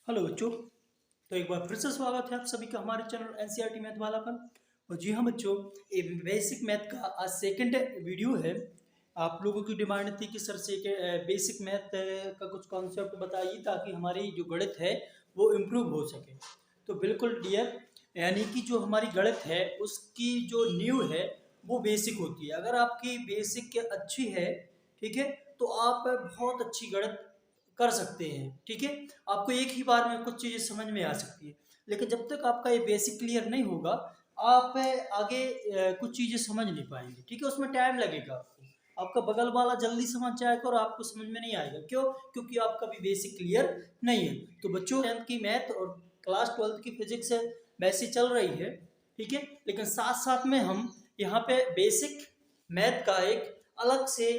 Hello बच्चों। तो एक बार फिर से स्वागत है आप सभी का हमारे चैनल एनसीईआरटी मैथ वाला पर। और जी हाँ बच्चों, ये बेसिक मैथ का आज सेकंड वीडियो है। आप लोगों की डिमांड थी कि सर से बेसिक मैथ का कुछ कॉन्सेप्ट बताइए ताकि हमारी जो गणित है वो इम्प्रूव हो सके। तो बिल्कुल डियर, यानी कि जो हमारी गणित है उसकी जो नींव है वो बेसिक होती है। अगर आपकी बेसिक अच्छी है, ठीक है, तो आप बहुत अच्छी गणित कर सकते हैं। ठीक है, आपको एक ही बार में कुछ चीज़ें समझ में आ सकती है। लेकिन जब तक आपका ये बेसिक क्लियर नहीं होगा, आप आगे कुछ चीज़ें समझ नहीं पाएंगे। ठीक है, उसमें टाइम लगेगा आपको। आपका बगल वाला जल्दी समझ जाएगा और आपको समझ में नहीं आएगा। क्यों? क्योंकि आपका भी बेसिक क्लियर नहीं है। तो बच्चों, 10th की मैथ और क्लास 12th की फिजिक्स वैसी चल रही है, ठीक है, लेकिन साथ साथ में हम यहाँ पे बेसिक मैथ का एक अलग से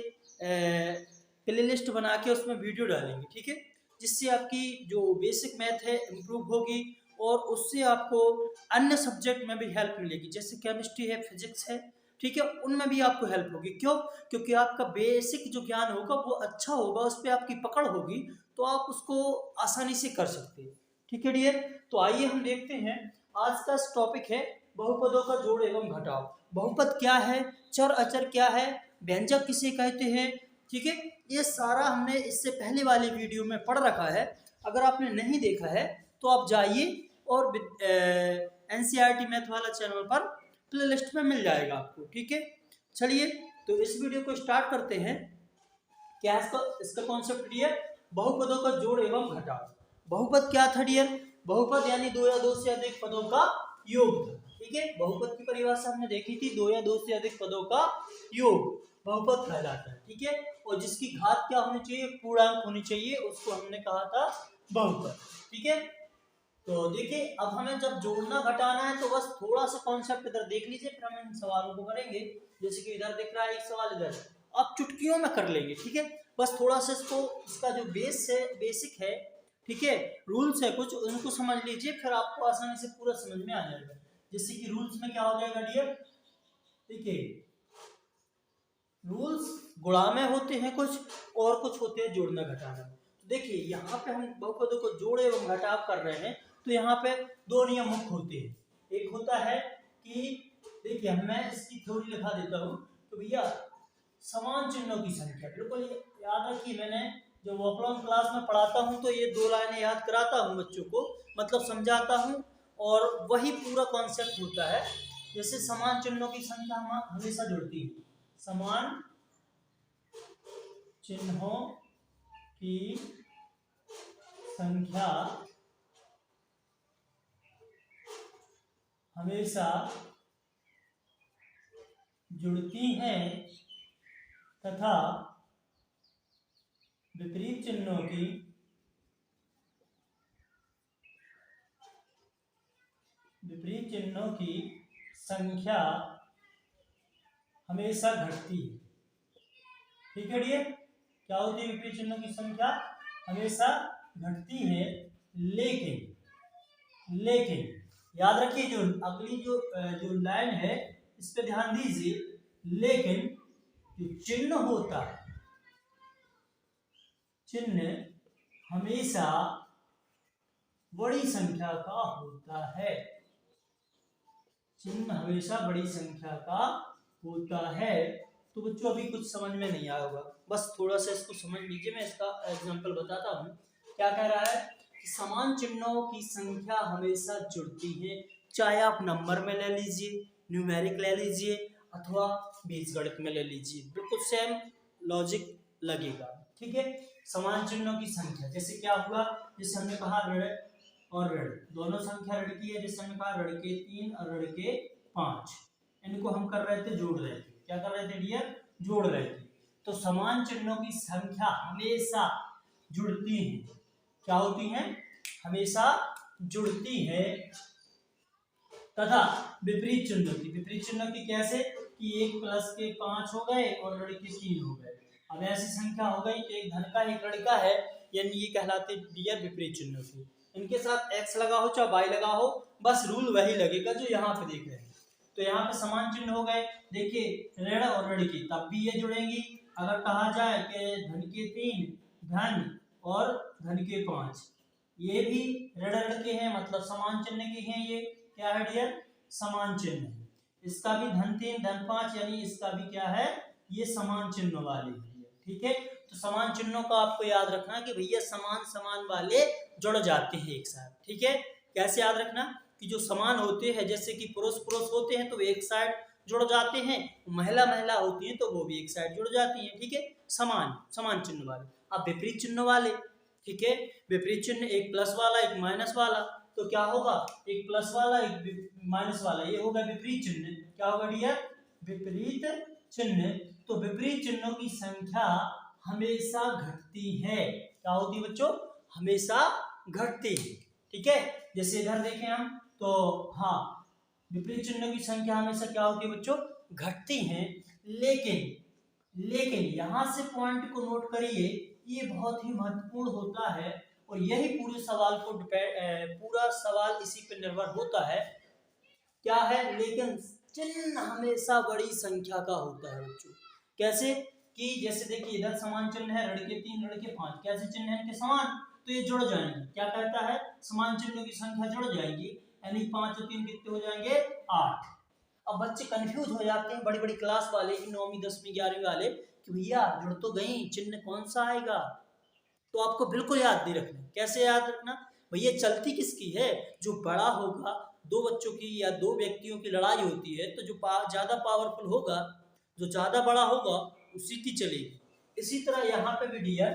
प्ले लिस्ट बना के उसमें वीडियो डालेंगे। ठीक है, जिससे आपकी जो बेसिक मैथ है इम्प्रूव होगी और उससे आपको अन्य सब्जेक्ट में भी हेल्प मिलेगी, जैसे केमिस्ट्री है, फिजिक्स है, ठीक है, उनमें भी आपको हेल्प होगी। क्यों? क्योंकि आपका बेसिक जो ज्ञान होगा वो अच्छा होगा, उस पर आपकी पकड़ होगी, तो आप उसको आसानी से कर सकते हैं। ठीक है डियर, तो आइए हम देखते हैं। आज का टॉपिक है बहुपदों का जोड़ एवं घटाव। बहुपद क्या है, चर अचर क्या है, व्यंजक किसे कहते हैं, ठीक है, ये सारा हमने इससे पहले वाली वीडियो में पढ़ रखा है। अगर आपने नहीं देखा है तो आप जाइए और एनसीईआरटी मैथ वाला चैनल पर प्लेलिस्ट में मिल जाएगा आपको। ठीक है, चलिए तो इस वीडियो को स्टार्ट करते हैं। क्या है इसका कॉन्सेप्ट डियर? बहुपदों का जोड़ एवं घटाव। बहुपद क्या था डियर? बहुपद यानी दो या दो से अधिक पदों का योग था। ठीक है, बहुपद की परिभाषा हमने देखी थी, दो या दो से अधिक पदों का योग बहुपद कहलाता है। ठीक है, और जिसकी घात क्या होनी चाहिए? पूर्णांक होनी चाहिए, उसको हमने कहा था बहुपद। ठीक है, तो देखिए अब हमें जब जोड़ना घटाना है तो बस थोड़ा सा कॉन्सेप्ट इधर देख लीजिए, फिर हम इन सवालों को करेंगे। जैसे कि इधर दिख रहा है एक सवाल, इधर आप चुटकियों में कर लेंगे। ठीक है, बस थोड़ा सा इसको, इसका जो बेस है, बेसिक है, ठीक है, रूल्स है कुछ, उनको समझ लीजिए, फिर आपको आसानी से पूरा समझ में आ जाएगा। जैसे कि रूल्स में क्या हो जाएगा डियर? देखिए, रूल्स गुणा में होते हैं कुछ, और कुछ होते हैं जोड़ना घटाना में। तो देखिए यहाँ पे हम बहुपदों को जोड़ एवं घटाव कर रहे हैं, तो यहाँ पे दो नियम मुख्य होते हैं। एक होता है कि, देखिए मैं इसकी थ्योरी लिखा देता हूँ। तो भैया समान चिन्हों की संख्या, बिल्कुल याद रखिए, मैंने जब वॉपलॉन क्लास में पढ़ाता हूँ तो ये दो लाइनें याद कराता हूँ बच्चों को, मतलब समझाता हूँ, और वही पूरा कॉन्सेप्ट होता है। जैसे समान चिन्हों की संख्या हम हमेशा जुड़ती है। समान चिन्हों की संख्या हमेशा जुड़ती हैं तथा विपरीत चिन्हों की संख्या हमेशा घटती है। ठीक है डियर, क्या होती है? विपरीत चिन्हों की संख्या हमेशा घटती है, लेकिन याद रखिए, जो अगली जो लाइन है इस पे ध्यान दीजिए। लेकिन जो चिन्ह होता है, चिन्ह हमेशा बड़ी संख्या का होता है। चिन्ह हमेशा बड़ी संख्या का होता है। तो बच्चों अभी कुछ समझ में नहीं आया होगा, बस थोड़ा सा इसको समझ लीजिए। मैं इसका एग्जांपल बताता हूँ। क्या कह रहा है कि समान चिन्हों की संख्या हमेशा जुड़ती है, चाहे आप नंबर में ले लीजिए, न्यूमेरिक ले लीजिए, अथवा बीजगणित में ले लीजिए, बिल्कुल सेम लॉजिक लगेगा। ठीक है, समान चिन्हों की संख्या, जैसे क्या हुआ, जैसे हमने कहा ऋण और ऋण दोनों संख्या ऋण की है, जैसे हमने कहा ऋण के 3 और ऋण के 5, इनको हम कर रहे थे, जोड़ रहे थे। क्या कर रहे थे डियर? जोड़ रहे थे। तो समान चिन्हों की संख्या हमेशा जुड़ती है। क्या होती है? हमेशा जुड़ती है तथा विपरीत चिन्हों की, विपरीत चिन्हों की कैसे कि 1 प्लस के 5 हो गए और ऋण के 3 हो गए। अब ऐसी संख्या हो गई कि एक धन का एक ऋण का है, यानी ये कहलाते डियर विपरीत चिन्हों की। इनके साथ x लगा हो चाहे y लगा हो, बस रूल वही लगेगा जो यहाँ पे देख रहे हैं। तो यहाँ पे समान चिन्ह हो गए। देखिए ऋण और ऋण की, तब भी ये जुड़ेंगी। अगर कहा जाए कि धन के 3 धन और धन के 5, ये भी ऋण ऋण के हैं, मतलब समान चिन्ह के हैं। ये क्या है डियर, समान चिन्ह है। इसका भी धन 3 धन 5 यानी इसका भी क्या है, ये समान चिन्ह वाले हैं। ठीक है, तो समान चिन्हों का आपको याद रखना कि भैया समान समान वाले जुड़ जाते हैं एक साथ। ठीक है, कैसे याद रखना कि जो समान होते हैं, जैसे कि पुरुष पुरुष होते हैं तो एक साइड जुड़ जाते हैं, महिला महिला होती हैं तो वो भी एक साइड जुड़ जाती हैं। ठीक है, समान समान चिन्ह वाले। अब विपरीत चिन्ह वाले, ठीक है, विपरीत चिन्ह एक प्लस वाला एक माइनस वाला, तो क्या होगा, एक प्लस वाला एक माइनस वाला, ये होगा विपरीत चिन्ह। क्या होगा डियर, विपरीत चिन्ह। तो विपरीत चिन्हों की संख्या हमेशा घटती है। क्या होती है बच्चों, हमेशा घटती है। ठीक है, जैसे इधर देखें हम तो हाँ, विपरीत चिन्हों की संख्या हमेशा क्या होती है बच्चों, घटती है। लेकिन यहां से पॉइंट को नोट करिए, ये बहुत ही महत्वपूर्ण होता है और यही पूरे सवाल को पूरा सवाल इसी पर निर्भर होता है। क्या है, लेकिन चिन्ह हमेशा बड़ी संख्या का होता है बच्चों। कैसे कि जैसे देखिए इधर समान चिन्ह है, ऋण के 3 ऋण के 5, कैसे चिन्ह है इनके समान, तो ये जुड़ जाएंगे। क्या कहता है, समान चिन्हों की संख्या जुड़ जाएंगी, यानी 5 और 3 कितने हो जाएंगे, 8। अब बच्चे कंफ्यूज हो जाते हैं, बड़ी बड़ी क्लास वाले, 9वीं 10वीं 11वीं वाले, कि भैया जुड़ तो गई, चिन्ह कौन सा आएगा। तो आपको बिल्कुल याद नहीं रखना। कैसे याद रखना, भैया चलती किसकी है, जो बड़ा होगा, दो बच्चों की या दो व्यक्तियों की लड़ाई होती है तो जो ज्यादा पावरफुल होगा, जो ज्यादा बड़ा होगा, उसी की चलेगी। इसी तरह यहाँ पे भी डियर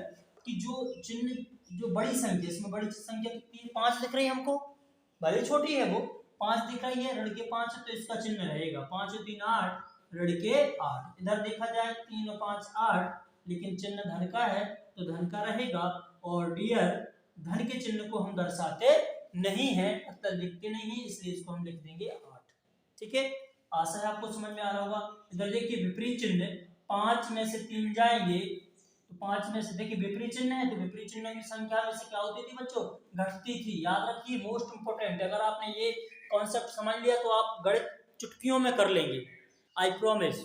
कि जो चिन्ह, जो बड़ी संख्या, इसमें बड़ी संख्या कितनी है, 5 दिख रही है हमको, भले छोटी है वो, 5 दिख रही है, ऋण के 5 है तो इसका चिन्ह रहेगा 5 और 3 8, ऋण के 8। इधर देखा जाए 3 और 5 8, लेकिन चिन्ह धन का है तो धन का रहेगा। और डियर धन के चिन्ह को हम दर्शाते नहीं है, अतः लिखते नहीं है, इसलिए इसको हम लिख देंगे 8। ठीक है, आशा है आपको समझ में आ रहा होगा। इधर देखिए विपरीत चिन्ह, 5 में से 3 जाएंगे तो 5 में से, देखिए विपरीत चिन्ह है तो विपरीत चिन्ह की संख्या में से क्या होती थी बच्चों, घटती थी। याद रखिए, मोस्ट इंपोर्टेंट, अगर आपने ये कॉन्सेप्ट समझ लिया तो आप गणित चुटकियों में कर लेंगे, आई प्रॉमिस।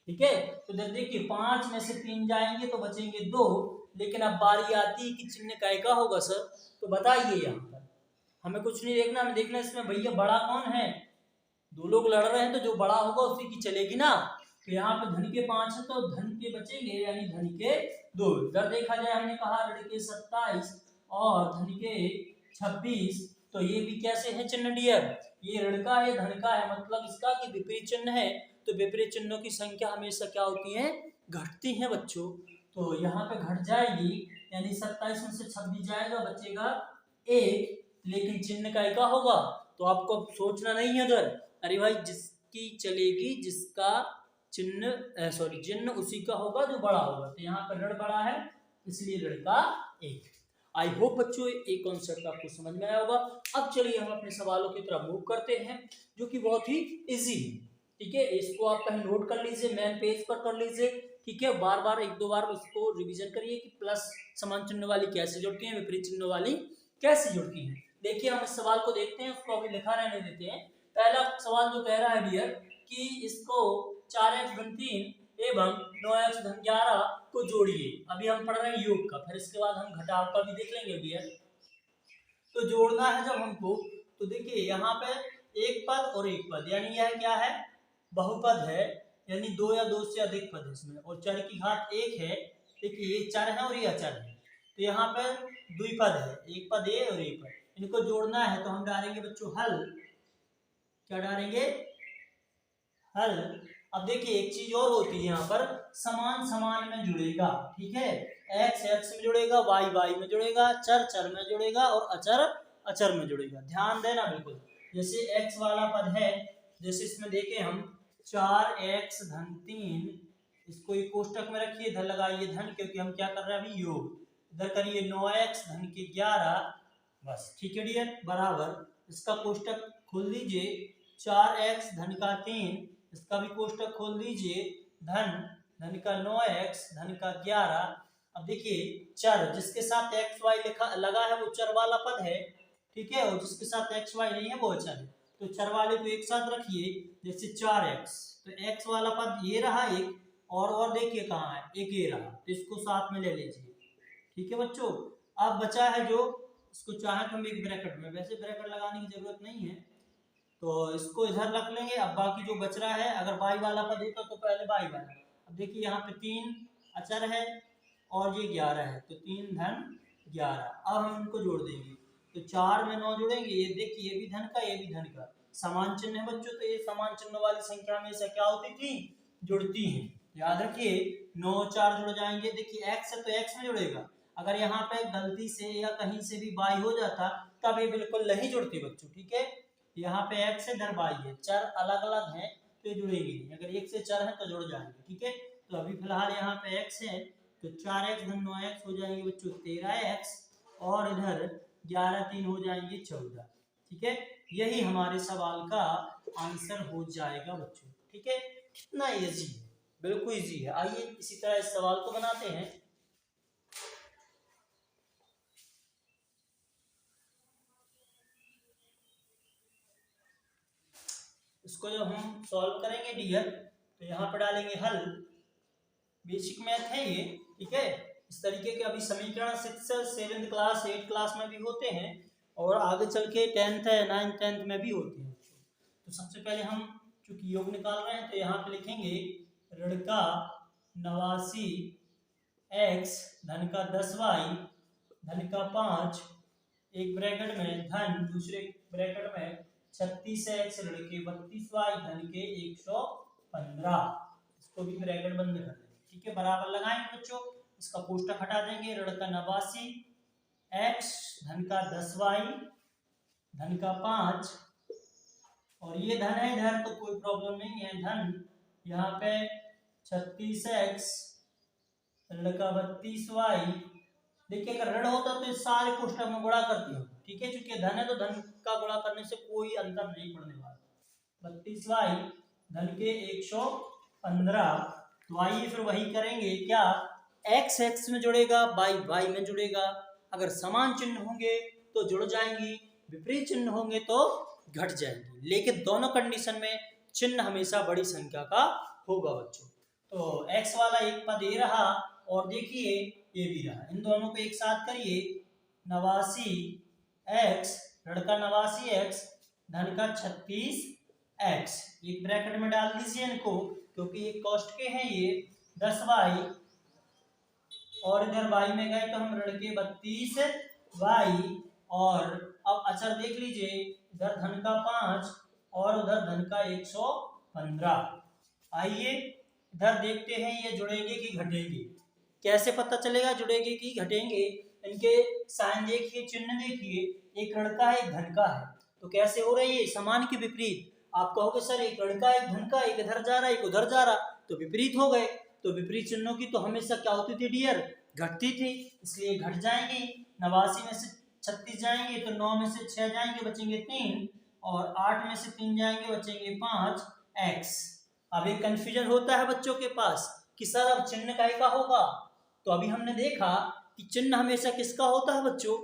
ठीक है, तो जब देखिए 5 में से 3 जाएंगे तो बचेंगे 2, लेकिन अब बारी आती है कि चिन्ह काय का होगा सर, तो बताइए। यहाँ पर हमें कुछ नहीं देखना, हमें देखना इसमें भैया बड़ा कौन है, दो लोग लड़ रहे हैं तो जो बड़ा होगा उसी की चलेगी ना। तो यहाँ पे धन के 5 है तो धन के बचेंगे, यानी धन के 2। इधर देखा जाए, हमने कहा ऋण के 27 और धन के 26, तो ये भी कैसे है चिन्ह डियर, ये ऋण का है धन का है, मतलब इसका कि विपरीत चिन्ह है, तो विपरीत चिन्हों की संख्या हमेशा क्या होती है, घटती है बच्चों। तो यहाँ पे घट जाएगी, यानी 27 में से 26 जाएगा, बचेगा 1, लेकिन चिन्ह का एका होगा। तो आपको सोचना नहीं है उधर, अरे भाई जिसकी चलेगी, जिसका चिन्ह सॉरी चिन्ह उसी का होगा जो बड़ा होगा। तो यहाँ पर ऋण बड़ा है इसलिए ऋण का 1। आई होप बच्चों ये कॉन्सेप्ट आपको समझ में आया होगा। अब चलिए हम अपने सवालों की तरफ मूव करते हैं, जो कि बहुत ही इजी है। ठीक है, इसको आप कहीं नोट कर लीजिए, मेन पेज पर कर लीजिए। ठीक है, बार बार एक दो बार उसको रिवीजन करिए कि प्लस समान चिन्ह वाली कैसे जुड़ती है, विपरीत चिन्ह वाली कैसे जुड़ती है। देखिए हम इस सवाल को देखते हैं, उसको अभी लिखा रहने देते हैं। पहला सवाल जो कह रहा है डियर कि इसको 4x धन 3 एवं 9x धन 11 को जोड़िए। अभी हम पढ़ रहे हैं योग का, फिर इसके बाद हम घटाव का भी देख लेंगे डियर। तो जोड़ना है जब हमको, तो देखिए यहाँ पे एक पद और एक पद, यानी यह क्या है, बहुपद है, यानी 2 या 2 से अधिक पद है इसमें, और चर की घात 1 है। देखिए ये चर है और ये अचर है, तो यहाँ पे द्विपद है, एक पद ए और एक पद, इनको जोड़ना है तो हम डालेंगे बच्चों हल। क्या डालेंगे, हल। अब देखिए एक चीज और होती है यहाँ पर, समान समान में जुड़ेगा। ठीक है, x x में जुड़ेगा, y y में जुड़ेगा, चर चर में जुड़ेगा और अचर अचर में जुड़ेगा। ध्यान देना बिल्कुल। जैसे x वाला पद है, जैसे इसमें देखें हम 4x धन 3, इसको एक कोष्टक में रखिए, इधर लगाइए धन, क्योंकि हम क्या कर रहे हैं अभी योग। इधर करिए 9x धन के 11, बस ठीक है डियर, बराबर इसका कोष्टक खोल दीजिए, 4x धन का 3, इसका भी कोष्टक खोल दीजिए, धन धन का 9x धन का 11। अब देखिए चर जिसके साथ x y लिखा लगा है वो चर वाला पद है। ठीक है, और जिसके साथ x y नहीं है वो अचर है, तो चर वाले को एक साथ रखिए। जैसे 4x, तो x वाला पद ये रहा एक, और देखिए कहाँ है, एक ये रहा, तो इसको साथ में ले लीजिए। ठीक है बच्चों, अब बचा है जो इसको चाहे तो हम एक ब्रैकेट में, वैसे ब्रैकेट लगाने की जरूरत नहीं है, तो इसको इधर रख लेंगे। अब बाकी जो बच रहा है, अगर बाई वाला पद होता तो पहले बाई वाला। अब देखिए यहाँ पे 3 अचर है और ये 11 है, तो 3 धन 11। अब हम इनको जोड़ देंगे, तो 4 में 9 जोड़ेंगे, ये देखिए ये भी धन का ये भी धन का, समान चिन्ह है बच्चों, तो ये समान चिन्ह वाली संख्या हमेशा क्या होती थी, जुड़ती है। याद रखिए 9 4 जुड़ जाएंगे। देखिए x है तो x में जुड़ेगा, अगर यहाँ पे गलती से या कहीं से भी बाई हो जाता तब ये बिल्कुल नहीं जुड़ती बच्चों, ठीक है। यहाँ पे x है इधर बाई है, चर अलग अलग हैं तो ये जुड़ेंगे नहीं, अगर एक से चर है तो जुड़ जाएंगे, ठीक है। तो अभी फिलहाल यहाँ पे x है, तो 4x धन 9x हो जाएंगे बच्चों 13x, और इधर 11 3 हो जाएंगे 14, ठीक है। यही हमारे सवाल का आंसर हो जाएगा बच्चों, ठीक है। कितना इजी है, बिल्कुल इजी है। आइए इसी तरह इस सवाल को बनाते हैं। इसको जब हम सॉल्व करेंगे डियर, तो यहाँ पर डालेंगे हल। बेसिक मैथ है ये, ठीक है। इस तरीके के अभी समीकरण 6 7th क्लास 8th क्लास में भी होते हैं, और आगे चल के 10th 9th 10th में भी होते हैं। तो सबसे पहले हम चूंकि योग निकाल रहे हैं, तो यहाँ पे लिखेंगे ऋण का 89 x धन का 10y धन का 5, एक ब्रैकेट में धन, दूसरे ब्रैकेट में 36x ऋण के 32y धन के 115, इसको भी ब्रैकेट बंद कर देंगे, ठीक है। बराबर लगाएंगे बच्चों, इसका कोष्टक हटा देंगे। ऋण का 89 x धन का 10y धन का 5, और ये धन है इधर तो कोई प्रॉब्लम नहीं है, धन यहाँ पे 36x ऋण का 32y। देखिए अगर ऋण होता तो इस सारे कोष्टक में गुणा करती हो, ठीक है। चूंकि धन है तो धन का गुणा करने से कोई अंतर नहीं पड़ने वाला। 32y धन के 115, तो आइए फिर वही करेंगे, क्या x x में जुड़ेगा, y y में जुड़ेगा। अगर समान चिन्ह होंगे तो जुड़ जाएंगी, विपरीत चिन्ह होंगे तो घट जाएंगी, लेकिन दोनों कंडीशन में चिन्ह हमेशा बड़ी संख्या का होगा बच्चों। तो x वाला एक पद ये रहा, और देखिए ये भी रहा, इन दोनों को एक साथ करिए। 89x ऋण का 89x धन का 36x, एक ब्रैकेट में डाल दीजिए इनको, क्योंकि ये कॉस्ट के हैं ये 10y, और इधर y में गए तो हम ऋण के 32y, और अब अचर देख लीजिए, इधर धन का 5 और उधर धन का 115। आइए इधर देखते हैं ये जुड़ेंगे कि घटेंगे, कैसे पता चलेगा जुड़ेंगे कि घटेंगे। इनके साइन देखिए, चिन्ह देखिए, एक ऋण का है एक धन का है, तो कैसे हो रही है, समान के विपरीत। आप कहोगे सर एक ऋण का एक धन का, एक इधर जा रहा एक उधर जा रहा, तो विपरीत हो गए। तो विपरीत चिन्हों की तो हमेशा क्या होती थी डियर, घटती थी, इसलिए घट जाएंगी। 89 में से 36 जाएंगे तो 9 में से 6 जाएंगे, बचेंगे 3, और 8 में से 3 जाएंगे, बचेंगे 5x। अब एक कंफ्यूजन होता है बच्चों के पास कि सर अब चिन्ह काय का होगा, तो अभी हमने देखा कि चिन्ह हमेशा किसका होता है बच्चों,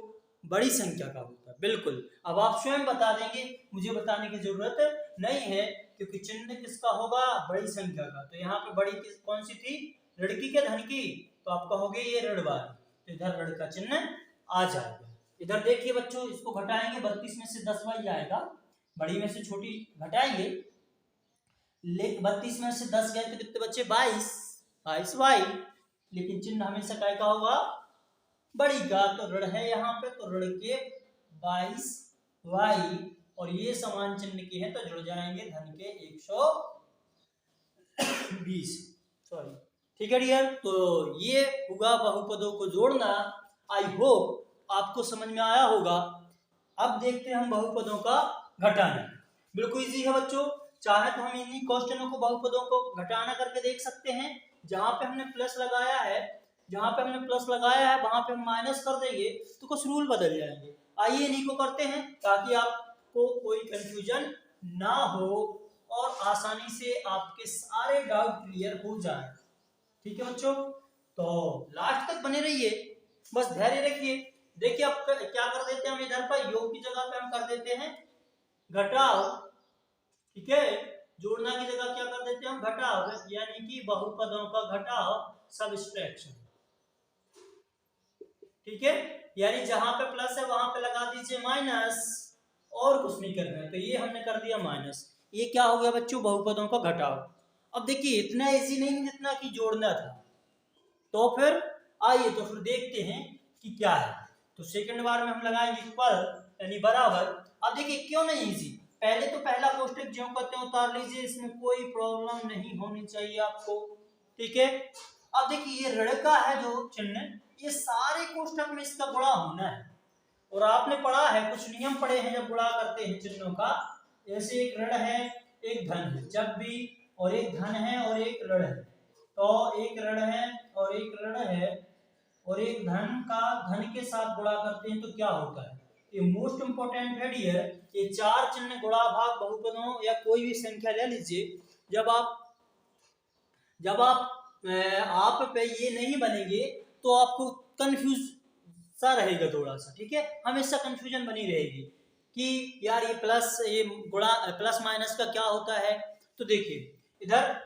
बड़ी संख्या का होता है, बिल्कुल। अब आप स्वयं बता देंगे, मुझे बताने की जरूरत नहीं है, क्योंकि चिन्ह किसका होगा, बड़ी संख्या का। तो यहाँ पे बड़ी कौन सी थी, ऋण की क्या धन की, तो आप कहोगे ये ऋण वाली, तो इधर ऋण का चिन्ह आ जाएगा। इधर देखिए बच्चों, इसको घटाएंगे, 32 में से 10y आएगा, बड़ी में से छोटी घटाएंगे, 32 में से 10 गए तो कितने बच्चे, 22y, लेकिन चिन्ह हमेशा काय का होगा, बड़ी का। तो ऋण है यहाँ पे, तो ऋण के 22y, और ये समान चिन्ह के हैं तो जुड़ जाएंगे धन के 120, सॉरी, ठीक है डियर। तो ये हुआ बहुपदों को जोड़ना। आई होप आपको समझ में आया होगा। अब देखते हैं हम बहुपदों का घटाना, बिल्कुल इजी है बच्चों। चाहे तो हम इन्हीं क्वेश्चनों को, बहुपदों को घटाना करके देख सकते हैं। जहां पे हमने प्लस लगाया है, वहां पे हम माइनस कर देंगे तो कुछ रूल बदल जाएंगे। आइए इन्हीं को करते हैं, ताकि आपको कोई कंफ्यूजन ना हो और आसानी से आपके सारे डाउट क्लियर हो जाए, ठीक है बच्चों। तो लास्ट तक बने रहिए, बस धैर्य रखिए। देखिए अब क्या कर देते हैं हम, इधर पर योग की जगह पे हम कर देते हैं घटाव, ठीक है। जोड़ना की जगह क्या कर देते हैं हम, घटाव, यानी कि बहुपदों का घटाव, सब्सट्रैक्शन, ठीक है, यानी जहां पे प्लस है वहां पे लगा दीजिए माइनस, और कुछ नहीं करना है। तो ये हमने कर दिया माइनस। ये क्या हो गया बच्चों, बहुपदों का घटाव। अब देखिए इतना इजी नहीं जितना कि जोड़ना था, तो फिर आइए तो फिर देखते हैं कि क्या है। तो सेकंड बार में हम लगाएंगे इक्वल यानी बराबर। अब देखिए क्यों नहीं इजी, पहले तो पहला कोष्टक ज्यों करते हैं उतार लीजिए, इसमें कोई प्रॉब्लम नहीं होनी चाहिए आपको, ठीक है। अब देखिए ये ऋण का है जो चिन्ह, ये सारे कोष्टक में इसका गुणा होना है। और आपने पढ़ा है, कुछ नियम पढ़े हैं जब गुणा करते हैं चिन्हों का, जैसे एक ऋण है एक धन है, जब भी और एक धन है और एक ऋण है, तो एक ऋण है और एक ऋण है और एक धन का धन के साथ गुणा करते हैं तो क्या होता है, ये मोस्ट इंपोर्टेंट है डियर। ये चार चिन्ह गुणा भाग बहुपदों या कोई भी संख्या ले लीजिए, जब आप पे ये नहीं बनेंगे तो आपको कंफ्यूज सा रहेगा थोड़ा सा, ठीक है, हमेशा कंफ्यूजन बनी रहेगी कि यार ये प्लस ये गुणा प्लस माइनस का क्या होता है। तो देखिए इधर,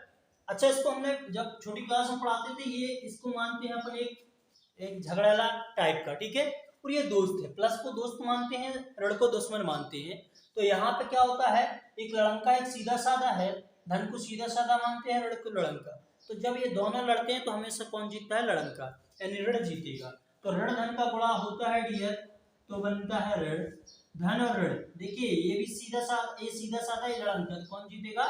अच्छा इसको हमने जब छोटी क्लास में पढ़ाते थे, ये इसको मानते हैं अपन एक झगड़ाला टाइप का, ठीक है, और ये दोस्त है, प्लस को दोस्त मानते हैं, ऋण को दुश्मन मानते हैं। तो यहाँ पे क्या होता है, एक लड़का एक सीधा साधा है, धन को सीधा साधा मानते हैं, ऋण को लड़का। तो जब ये दोनों लड़ते हैं तो हमेशा कौन जीतता है, लड़का, यानी ऋण जीतेगा। तो ऋण धन का गुणा होता है डियर, तो बनता है ऋण धन और ऋण। देखिए ये भी सीधा साधा, ये सीधा साधा, ये लड़का, कौन जीतेगा,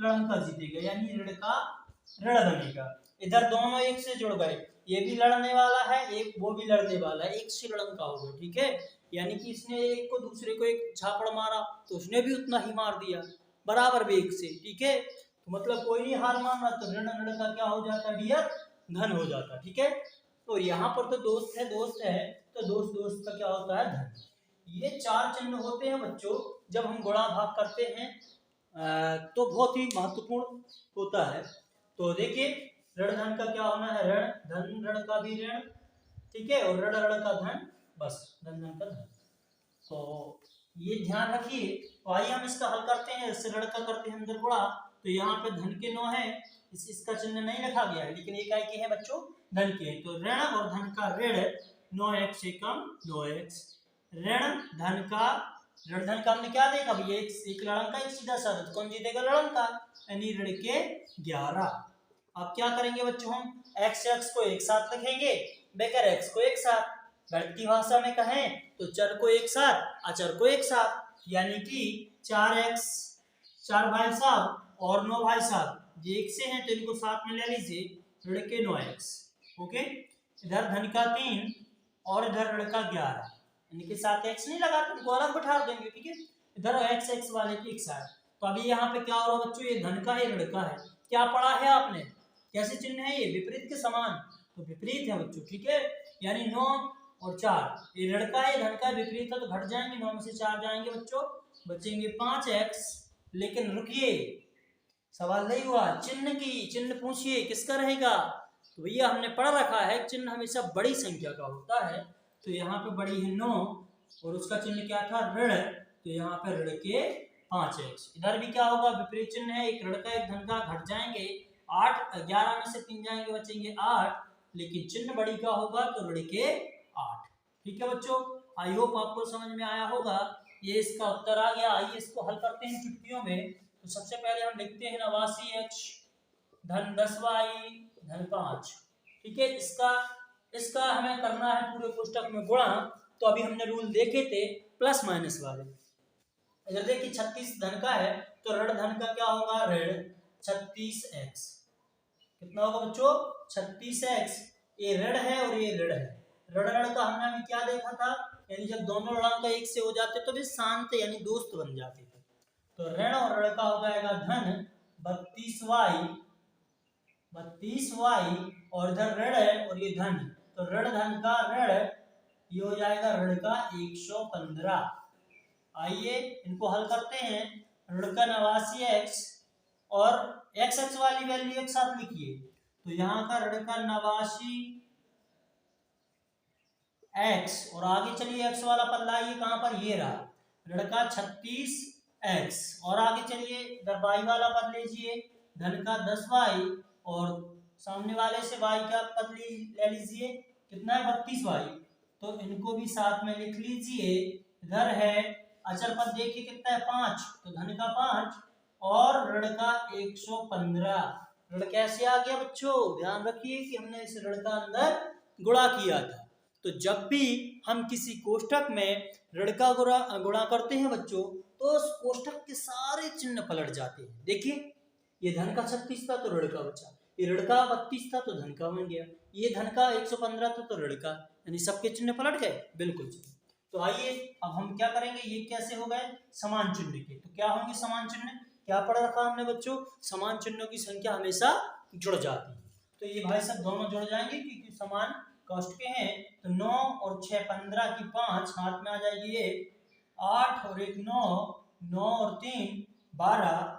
लड़का जीतेगा, यानी ऋण का ऋण बनेगा। इधर दोनों एक से जुड़ गए, ये भी लड़ने वाला है, एक वो भी लड़ने वाला है, एक से लड़का होगा, ठीक है, यानी कि इसने एक को दूसरे को एक झापड़ मारा तो उसने भी उतना ही मार दिया, बराबर वेग से, ठीक है। तो मतलब कोई नहीं हार मान रहा, तो ऋण ऋण का क्या हो जाता डियर, धन हो जाता, ठीक है। तो यहाँ पर तो दोस्त है, तो दोस्त दोस्त का क्या होता है, धन। ये चार चिन्ह होते हैं बच्चों, जब हम गुणा भाग करते हैं तो बहुत ही महत्वपूर्ण होता है। तो देखिए ऋण धन का क्या होना है, ऋण धन, ऋण का भी ऋण, ठीक है, और ऋण ऋण का धन, बस धन धन का धन। तो ये ध्यान रखिए। तो आइए हम इसका हल करते हैं, इससे ऋण का करते हैं अंदर गुणा। तो यहाँ पे धन के 9 है, इसका चिन्ह नहीं लिखा गया है, लेकिन एक के है बच्चों, धन के। तो ऋण और धन का ऋण 9x से कम 9x, ऋण धन का, ऋण धन का हमने क्या देखा, अभी एक लड़का एक सीधा साधा, तो कौन जीतेगा, लड़का, यानी ऋण के 11। अब क्या करेंगे बच्चों, हम x को एक साथ लिखेंगे, बेकर x को एक साथ, गणितीय भाषा में कहें तो चर को एक साथ, अचर को एक साथ, यानी कि 4x, 4 भाई साहब और 9 भाई साहब, ये एक से हैं तो इनको साथ में ले लीजिए, ऋण के 9x, ओके। इधर धन का 3 और इधर ऋण का 11, यानी कि साथ x नहीं लगा, तुमको अलग बैठा देंगे, ठीक है। इधर x वाले की एक साथ। तो अभी यहाँ पे क्या हो रहा है बच्चों, ये धन का है ऋण का है, क्या पढ़ा है आपने, कैसे चिन्ह है ये, विपरीत के समान, तो विपरीत है बच्चों, ठीक है। यानी 9 और 4, ये ऋण का है धन का विपरीत है, तो घट जाएंगे, 9 में से 4 जाएंगे बच्चों, बचेंगे 5x। लेकिन रुकिए, सवाल नहीं हुआ चिन्ह की, चिन्ह पूछिए किसका रहेगा, तो भैया हमने पढ़ रखा है चिन्ह हमेशा बड़ी संख्या का होता है। तो यहाँ पे बड़ी है 9 और उसका चिन्ह क्या था, ऋण, तो यहाँ पे ऋण के 5x। इधर भी क्या होगा, विपरीत चिन्ह है, एक ऋण का एक धन का, घट जाएंगे 8, 11 में से 3 जाएंगे, बचेंगे 8, लेकिन चिन्ह बड़ी का होगा तो ऋण के 8, ठीक है बच्चों। आई होप आपको समझ में आया होगा, ये इसका उत्तर आ गया। आइए इसको हल करते हैं चुटकियों में। तो सबसे पहले हम लिखते हैं 89x धन 10y धन 5, ठीक है। इसका हमें करना है पूरे पुस्तक में गुणा। तो अभी हमने रूल देखे थे प्लस माइनस वाले, अगर देखिए 36 धन का है तो ऋण धन का क्या होगा, ऋण 36x, कितना होगा बच्चों, 36x, ये ऋण है और ये ऋण है, ऋण ऋण का हमने अभी क्या देखा था, यानी जब दोनों ऋणांक एक से हो जाते तो भी शांत यानी दोस्त बन जाते थे। तो ऋण और ऋण का हो जाएगा धन 32y और इधर ऋण है और ये धन, तो ऋण धन का ऋण, ये हो जाएगा ऋण का 115। आइए इनको हल करते हैं, ऋण का 89x और x वाली वैल्यू एक साथ लिखिए, तो यहाँ का ऋण का 89x और आगे चलिए x वाला पल्ला ये कहाँ पर, ये रहा, ऋण का 36x और आगे चलिए इधर y वाला पद लीजिए, धन का 10y और सामने वाले से y का पद ले लीजिए, कितना है 32y, तो इनको भी साथ में लिख लीजिए। इधर है अचर पद, देखिए कितना है 5, तो धन का 5 और ऋण का 115। ऋण कैसे आ गया बच्चों, ध्यान रखिए कि हमने इस ऋण का अंदर गुणा किया था। तो जब भी हम किसी कोष्ठक में ऋण का गुणा करते हैं बच्चों, तो उस कोष्ठक के सारे चिन्ह पलट जाते हैं। देखिए ये धन का 36 था तो ऋण का बचा, ये ऋण का 32 था तो धन का बन गया, ये धन का 115 था तो ऋण का, यानी सबके चिन्ह पलट गए। बिल्कुल। तो आइए अब हम क्या करेंगे, ये कैसे हो गए समान चिन्ह के। तो क्या होंगे समान चिन्ह, क्या पढ़ रखा हमने बच्चों, समान चिन्हों की संख्या हमेशा जुड़ जाती है। तो ये भाई सब दोनों जुड़ जाएंगे क्योंकि समान कास्ट के हैं। तो 9 और 6 15 की 5 हाथ में आ जाएगी, ये 8 और 1 9, 9 और 3 12,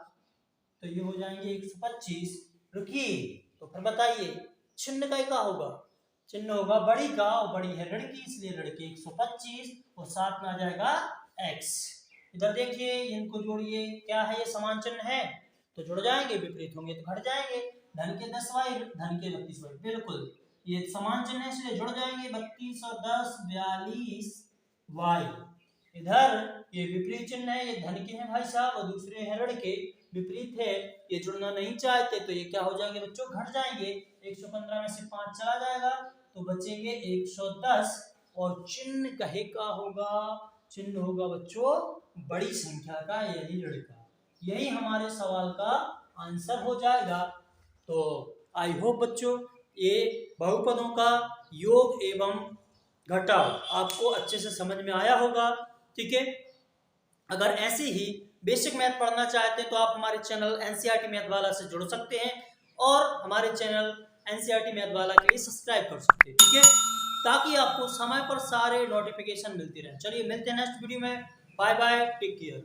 तो ये हो जाएंगे 125। रुकिए, तो फिर बताइए चिन्ह का क्या होगा, चिन्ह होगा बड़ी का, और बड़ी है ऋण की इसलिए ऋण की 125 और साथ में आ जाएगा x। इधर देखिए इनको जोड़िए, क्या है ये समान चिन्ह है तो जुड़ जाएंगे, विपरीत होंगे तो घट जाएंगे। धन के 10y धन के 32y, बिल्कुल ये समान चिन्ह है इसलिए जुड़ जाएंगे, 32 और 10 42y। इधर ये विपरीत चिन्ह है, ये धन के हैं भाई साहब और दूसरे हैं ऋण के, विपरीत है, ये जुड़ना नहीं चाहते तो ये क्या हो जाएंगे बच्चों, घट जाएंगे। 115 में से 5 चला जाएगा तो बचेंगे 110 और चिन्ह कहे का होगा, चिन्ह होगा बच्चों बड़ी संख्या का यानी ऋण का। यही हमारे सवाल का आंसर हो जाएगा। तो आई होप बच्चों ये बहुपदों का योग एवं घटाव आपको अच्छे से समझ में आया होगा। ठीक है, अगर ऐसे ही बेसिक मैथ पढ़ना चाहते हैं तो आप हमारे चैनल एनसीईआरटी मैथ वाला से जुड़ सकते हैं और हमारे चैनल एनसीईआरटी मैथ वाला के लिए सब्सक्राइब कर सकते हैं। ठीक है, ताकि आपको समय पर सारे नोटिफिकेशन मिलती रहे। चलिए मिलते हैं नेक्स्ट वीडियो में, बाय बाय, टेक केयर।